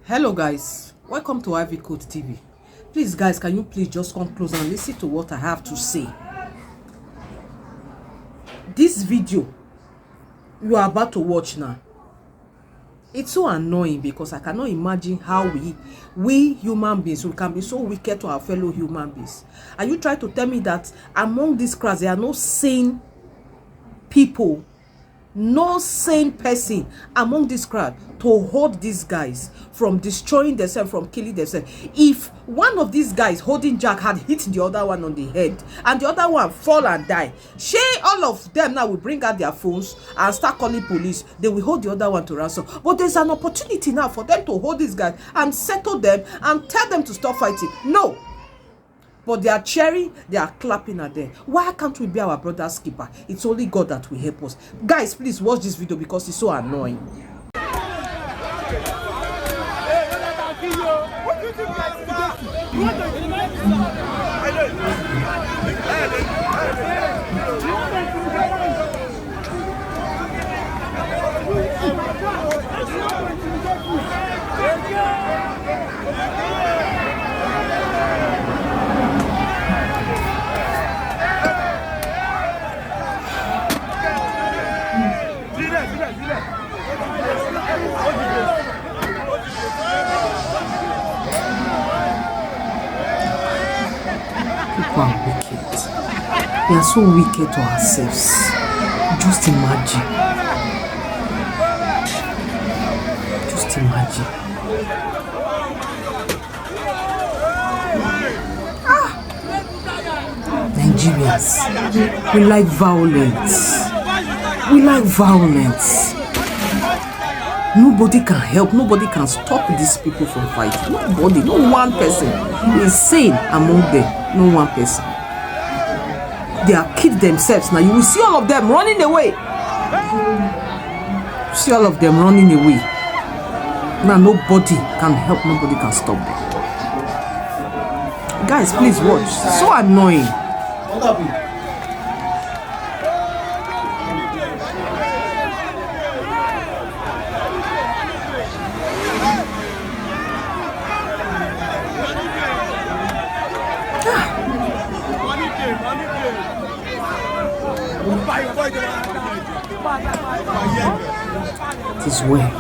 Hello guys, welcome to Ivy Code TV. Please guys, can you please just come close and listen to what I have to say. This video you are about to watch now, it's so annoying because I cannot imagine how we human beings, we can be so wicked to our fellow human beings. And you try to tell me that among these crowds there are no sane people, no sane person among this crowd to hold these guys from destroying themselves, from killing themselves. If one of these guys holding Jack had hit the other one on the head and the other one fall and die, all of them now will bring out their phones and start calling police. They will hold the other one to ransom. But there's an opportunity now for them to hold these guys and settle them and tell them to stop fighting. No. But they are cheering, they are clapping at them. Why can't we be our brother's keeper? It's only God that will help us. Guys, please watch this video because it's so annoying. People are wicked. We are so wicked to ourselves. Just imagine. Just imagine. Nigerians, we like violence. We like violence. Nobody can help, nobody can stop these people from fighting. Nobody, no one person is sane among them. No one person. They have killed themselves. Now you will see all of them running away. See all of them running away. Now nobody can help, nobody can stop them. Guys, please watch. So annoying. It is well.